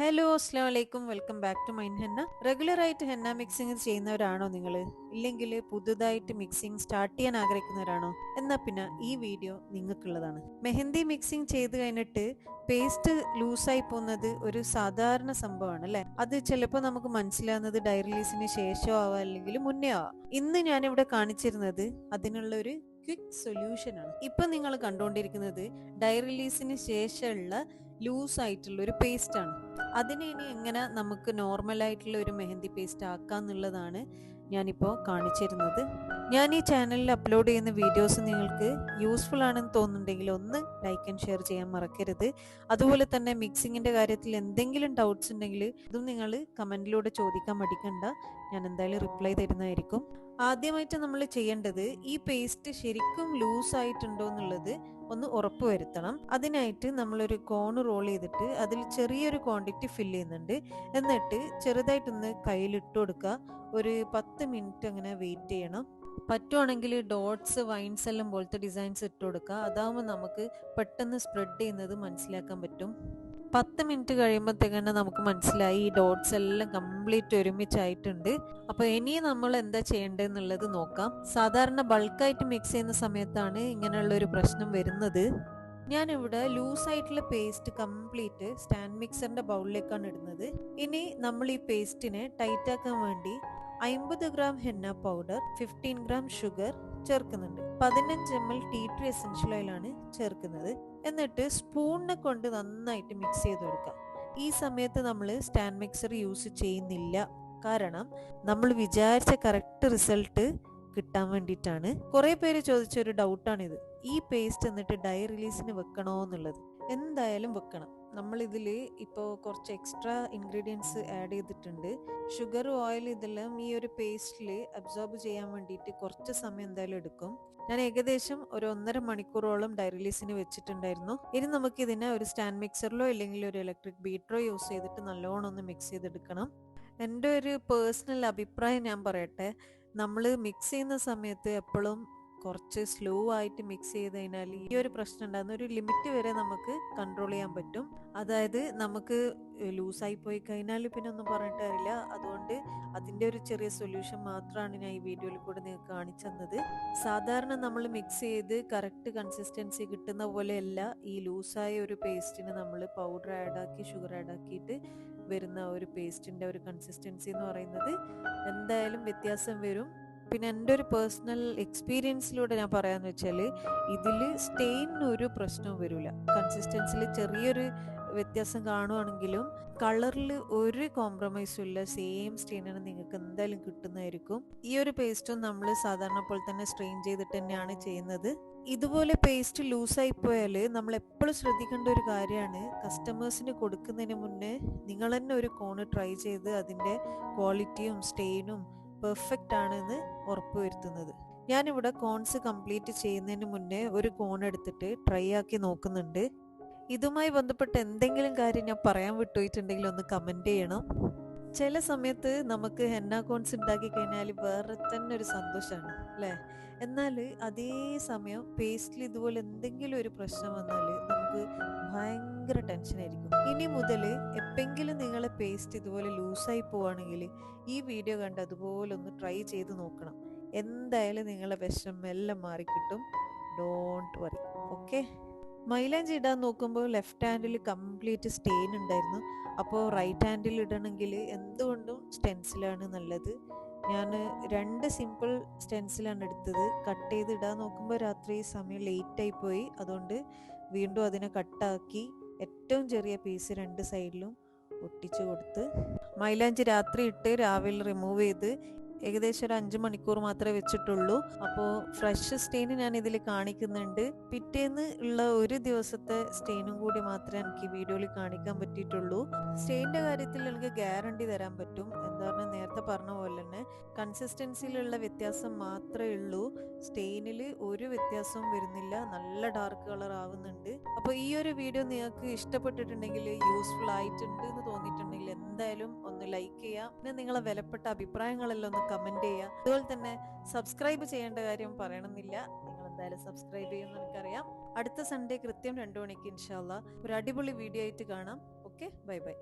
Hello അസ്സാം വലൈക്കും, welcome back to mine henna. റെഗുലറായിട്ട് ഹെന്ന മിക്സിംഗ് ചെയ്യുന്നവരാണോ നിങ്ങൾ? ഇല്ലെങ്കിൽ പുതുതായിട്ട് മിക്സിംഗ് സ്റ്റാർട്ട് ചെയ്യാൻ ആഗ്രഹിക്കുന്നവരാണോ? എന്നാൽ പിന്നെ ഈ വീഡിയോ നിങ്ങൾക്കുള്ളതാണ്. മെഹന്തി മിക്സിംഗ് ചെയ്ത് കഴിഞ്ഞിട്ട് പേസ്റ്റ് ലൂസായി പോകുന്നത് ഒരു സാധാരണ സംഭവമാണ് അല്ലേ? അത് ചിലപ്പോൾ നമുക്ക് മനസ്സിലാവുന്നത് ഡൈ റിലീസിന് ശേഷം ആവാം, അല്ലെങ്കിൽ മുന്നേ ആവാം. ഇന്ന് ഞാനിവിടെ കാണിച്ചിരുന്നത് അതിനുള്ള ഒരു ക്വിക്ക് സൊല്യൂഷൻ ആണ്. ഇപ്പൊ നിങ്ങൾ കണ്ടുകൊണ്ടിരിക്കുന്നത് ഡൈ റിലീസിന് ശേഷമുള്ള ലൂസ് ആയിട്ടുള്ള ഒരു പേസ്റ്റ് ആണ്. അതിനെ ഇനി എങ്ങനെ നമുക്ക് നോർമൽ ആയിട്ടുള്ള ഒരു മെഹന്തി പേസ്റ്റ് ആക്കാന്നുള്ളതാണ് ഞാനിപ്പോൾ കാണിച്ചിരുന്നത്. ഞാൻ ഈ ചാനലിൽ അപ്ലോഡ് ചെയ്യുന്ന വീഡിയോസ് നിങ്ങൾക്ക് യൂസ്ഫുൾ ആണെന്ന് തോന്നുന്നുണ്ടെങ്കിൽ ഒന്ന് ലൈക്ക് ആൻഡ് ഷെയർ ചെയ്യാൻ മറക്കരുത്. അതുപോലെ തന്നെ മിക്സിങ്ങിന്റെ കാര്യത്തിൽ എന്തെങ്കിലും ഡൗട്ട്സ് ഉണ്ടെങ്കിൽ ഇതും നിങ്ങൾ കമന്റിലൂടെ ചോദിക്കാൻ മടിക്കണ്ട, ഞാൻ എന്തായാലും റിപ്ലൈ തരുന്നതായിരിക്കും. ആദ്യമായിട്ട് നമ്മൾ ചെയ്യേണ്ടത് ഈ പേസ്റ്റ് ശരിക്കും ലൂസ് ആയിട്ടുണ്ടോ എന്നുള്ളത് ഒന്ന് ഉറപ്പ് വരുത്തണം. അതിനായിട്ട് നമ്മളൊരു കോൺ റോൾ ചെയ്തിട്ട് അതിൽ ചെറിയൊരു ക്വാണ്ടിറ്റി ഫില്ല് ചെയ്യുന്നുണ്ട്. എന്നിട്ട് ചെറുതായിട്ടൊന്ന് കയ്യിലിട്ട് കൊടുക്കുക. ഒരു 10 മിനിറ്റ് അങ്ങനെ വെയിറ്റ് ചെയ്യണം. പറ്റുവാണെങ്കിൽ ഡോട്ട്സ് വൈൻസ് എല്ലാം പോലത്തെ ഡിസൈൻസ് ഇട്ട് കൊടുക്കുക. അതാവുമ്പോൾ നമുക്ക് പെട്ടെന്ന് സ്പ്രെഡ് ചെയ്യുന്നത് മനസ്സിലാക്കാൻ പറ്റും. 10 മിനിറ്റ് കഴിയുമ്പോഴത്തേക്കന്നെ നമുക്ക് മനസ്സിലായി ഈ ഡോട്ട്സ് എല്ലാം കംപ്ലീറ്റ് ഒരുമിച്ചായിട്ടുണ്ട്. അപ്പൊ ഇനി നമ്മൾ എന്താ ചെയ്യേണ്ടതെന്നുള്ളത് നോക്കാം. സാധാരണ ബൾക്കായിട്ട് മിക്സ് ചെയ്യുന്ന സമയത്താണ് ഇങ്ങനെയുള്ള ഒരു പ്രശ്നം വരുന്നത്. ഞാനിവിടെ ലൂസ് ആയിട്ടുള്ള പേസ്റ്റ് കംപ്ലീറ്റ് സ്റ്റാൻഡ് മിക്സറിന്റെ ബൗളിലേക്കാണ് ഇടുന്നത്. ഇനി നമ്മൾ ഈ പേസ്റ്റിനെ ടൈറ്റ് ആക്കാൻ വേണ്ടി 50 gram henna powder, 15 gram sugar ചേർക്കുന്നുണ്ട്. 15 ml ടീ ട്രീ എസൻഷ്യൽ ഓയിലാണ് ചേർക്കുന്നത്. എന്നിട്ട് സ്പൂണിനെ കൊണ്ട് നന്നായിട്ട് മിക്സ് ചെയ്ത് കൊടുക്കാം. ഈ സമയത്ത് നമ്മൾ സ്റ്റാൻഡ് മിക്സർ യൂസ് ചെയ്യുന്നില്ല, കാരണം നമ്മൾ വിചാരിച്ച കറക്റ്റ് റിസൾട്ട് കിട്ടാൻ വേണ്ടിയിട്ടാണ്. കുറെ പേര് ചോദിച്ചൊരു ഡൗട്ടാണിത്, ഈ പേസ്റ്റ് എന്നിട്ട് ഡൈ റിലീസിന് വെക്കണോ എന്നുള്ളത്. എന്തായാലും വെക്കണം. നമ്മൾ ഇതിൽ ഇപ്പോൾ കുറച്ച് എക്സ്ട്രാ ഇൻഗ്രീഡിയൻസ് ആഡ് ചെയ്തിട്ടുണ്ട്. ഷുഗർ, ഓയിൽ ഇതെല്ലാം ഈ ഒരു പേസ്റ്റിൽ അബ്സോർബ് ചെയ്യാൻ വേണ്ടിയിട്ട് കുറച്ച് സമയം എന്തായാലും എടുക്കും. ഞാൻ ഏകദേശം ഒരു 1.5 മണിക്കൂറോളം ഡൈ റിലീസിന് വെച്ചിട്ടുണ്ടായിരുന്നു. ഇനി നമുക്ക് ഇതിനെ ഒരു സ്റ്റാൻഡ് മിക്സറിലോ അല്ലെങ്കിൽ ഒരു ഇലക്ട്രിക് ബീറ്ററോ യൂസ് ചെയ്തിട്ട് നല്ലോണം ഒന്ന് മിക്സ് ചെയ്തെടുക്കണം. എൻ്റെ ഒരു പേഴ്സണൽ അഭിപ്രായം ഞാൻ പറയട്ടെ, നമ്മൾ മിക്സ് ചെയ്യുന്ന സമയത്ത് എപ്പോഴും കുറച്ച് സ്ലോ ആയിട്ട് മിക്സ് ചെയ്ത് കഴിഞ്ഞാൽ ഈ ഒരു പ്രശ്നം ഉണ്ടാകുന്ന ഒരു ലിമിറ്റ് വരെ നമുക്ക് കൺട്രോൾ ചെയ്യാൻ പറ്റും. അതായത് നമുക്ക് ലൂസായി പോയി കഴിഞ്ഞാൽ പിന്നെ ഒന്നും പറഞ്ഞിട്ട് കാര്യമില്ല. അതുകൊണ്ട് അതിൻ്റെ ഒരു ചെറിയ സൊല്യൂഷൻ മാത്രമാണ് ഞാൻ ഈ വീഡിയോയിൽ കൂടെ നിങ്ങൾക്ക് കാണിച്ചു തന്നത്. സാധാരണ നമ്മൾ മിക്സ് ചെയ്ത് കറക്റ്റ് കൺസിസ്റ്റൻസി കിട്ടുന്ന പോലെയല്ല ഈ ലൂസായ ഒരു പേസ്റ്റിന് നമ്മൾ പൗഡർ ആഡാക്കി ഷുഗർ ആഡാക്കിയിട്ട് വരുന്ന ഒരു പേസ്റ്റിൻ്റെ ഒരു കൺസിസ്റ്റൻസി എന്ന് പറയുന്നത് എന്തായാലും വ്യത്യാസം വരും. പിന്നെ എൻ്റെ ഒരു പേഴ്സണൽ എക്സ്പീരിയൻസിലൂടെ ഞാൻ പറയാന്ന് വെച്ചാൽ ഇതിൽ സ്റ്റെയിന് ഒരു പ്രശ്നവും വരില്ല. കൺസിസ്റ്റൻസിൽ ചെറിയൊരു വ്യത്യാസം കാണുവാണെങ്കിലും കളറിൽ ഒരു കോംപ്രമൈസും ഇല്ല. സെയിം സ്റ്റെയിനാണ് നിങ്ങൾക്ക് എന്തായാലും കിട്ടുന്നതായിരിക്കും. ഈ ഒരു പേസ്റ്റും നമ്മൾ സാധാരണ പോലെ തന്നെ സ്ട്രെയിൻ ചെയ്തിട്ട് തന്നെയാണ് ചെയ്യുന്നത്. ഇതുപോലെ പേസ്റ്റ് ലൂസായി പോയാൽ നമ്മൾ എപ്പോഴും ശ്രദ്ധിക്കേണ്ട ഒരു കാര്യമാണ്, കസ്റ്റമേഴ്സിന് കൊടുക്കുന്നതിന് മുന്നേ നിങ്ങൾ തന്നെ ഒരു കോണ് ട്രൈ ചെയ്ത് അതിൻ്റെ ക്വാളിറ്റിയും സ്റ്റെയിനും പെർഫെക്റ്റ് ആണെന്ന് ഉറപ്പുവരുത്തുന്നത്. ഞാനിവിടെ കോൺസ് കംപ്ലീറ്റ് ചെയ്യുന്നതിന് മുന്നേ ഒരു കോൺ എടുത്തിട്ട് ട്രൈ ആക്കി നോക്കുന്നുണ്ട്. ഇതുമായി ബന്ധപ്പെട്ട എന്തെങ്കിലും കാര്യം ഞാൻ പറയാൻ വിട്ടുപോയിട്ടുണ്ടെങ്കിൽ ഒന്ന് കമൻറ്റ് ചെയ്യണം. ചില സമയത്ത് നമുക്ക് ഹെന്ന കോൺസ് ഉണ്ടാക്കി കഴിഞ്ഞാൽ വേറെ തന്നെ ഒരു സന്തോഷമാണ് അല്ലേ? എന്നാൽ അതേ സമയം പേസ്റ്റിൽ ഇതുപോലെ എന്തെങ്കിലും ഒരു പ്രശ്നം വന്നാൽ നമുക്ക് ഭയങ്കര ടെൻഷനായിരിക്കും. ഇനി മുതൽ എപ്പെങ്കിലും നിങ്ങളെ പേസ്റ്റ് ഇതുപോലെ ലൂസായി പോവുകയാണെങ്കിൽ ഈ വീഡിയോ കണ്ട് അതുപോലെ ഒന്ന് ട്രൈ ചെയ്ത് നോക്കണം. എന്തായാലും നിങ്ങളെ വിഷമം എല്ലാം മാറിക്കിട്ടും. Don't worry, okay? മൈലാഞ്ചി ഇടാൻ നോക്കുമ്പോൾ ലെഫ്റ്റ് ഹാൻഡിൽ കംപ്ലീറ്റ് സ്റ്റെയിൻ ഉണ്ടായിരുന്നു. അപ്പോൾ റൈറ്റ് ഹാൻഡിൽ ഇടണമെങ്കിൽ എന്തുകൊണ്ടും സ്റ്റെൻസിലാണ് നല്ലത്. ഞാൻ 2 സിമ്പിൾ സ്റ്റെൻസിലാണ് എടുത്തത്. കട്ട് ചെയ്ത് ഇടാൻ നോക്കുമ്പോൾ രാത്രി സമയം ലേറ്റായി പോയി. അതുകൊണ്ട് വീണ്ടും അതിനെ കട്ടാക്കി ഏറ്റവും ചെറിയ പീസ് 2 സൈഡിലും ഒട്ടിച്ചു കൊടുത്ത് മൈലാഞ്ചി രാത്രി ഇട്ട് രാവിലെ റിമൂവ് ചെയ്ത് ഏകദേശം ഒരു 5 മണിക്കൂർ മാത്രമേ വെച്ചിട്ടുള്ളൂ. അപ്പോൾ ഫ്രഷ് സ്റ്റെയിൻ ഞാൻ ഇതിൽ കാണിക്കുന്നുണ്ട്. പിറ്റേന്ന് ഉള്ള ഒരു ദിവസത്തെ സ്റ്റെയിനും കൂടി മാത്രമേ എനിക്ക് ഈ വീഡിയോയിൽ കാണിക്കാൻ പറ്റിയിട്ടുള്ളൂ. സ്റ്റെയിൻ്റെ കാര്യത്തിൽ എനിക്ക് ഗ്യാരണ്ടി തരാൻ പറ്റും. എന്താ പറഞ്ഞാൽ നേരത്തെ പറഞ്ഞ പോലെ തന്നെ കൺസിസ്റ്റൻസിയിലുള്ള വ്യത്യാസം മാത്രമേ ഉള്ളൂ. സ്റ്റെയിനിൽ ഒരു വ്യത്യാസവും വരുന്നില്ല, നല്ല ഡാർക്ക് കളർ ആവുന്നുണ്ട്. അപ്പോൾ ഈ ഒരു വീഡിയോ നിങ്ങൾക്ക് ഇഷ്ടപ്പെട്ടിട്ടുണ്ടെങ്കിൽ, യൂസ്ഫുൾ ആയിട്ടുണ്ട് എന്ന് തോന്നിയിട്ടുണ്ടെങ്കിൽ എന്തായാലും ഒന്ന് ലൈക്ക് ചെയ്യുക. പിന്നെ നിങ്ങളെ വിലപ്പെട്ട അഭിപ്രായങ്ങളെല്ലാം ഒന്ന് കമന്റ് ചെയ്യുക. അതുപോലെ തന്നെ സബ്സ്ക്രൈബ് ചെയ്യേണ്ട കാര്യം പറയണമെന്നില്ല, നിങ്ങൾ എന്തായാലും സബ്സ്ക്രൈബ് ചെയ്യുമെന്ന് എനിക്കറിയാം. അടുത്ത സൺഡേ കൃത്യം 2 മണിക്ക് ഇൻഷാ അല്ലാഹ് ഒരു അടിപൊളി വീഡിയോ ആയിട്ട് കാണാം. Okay, bye bye.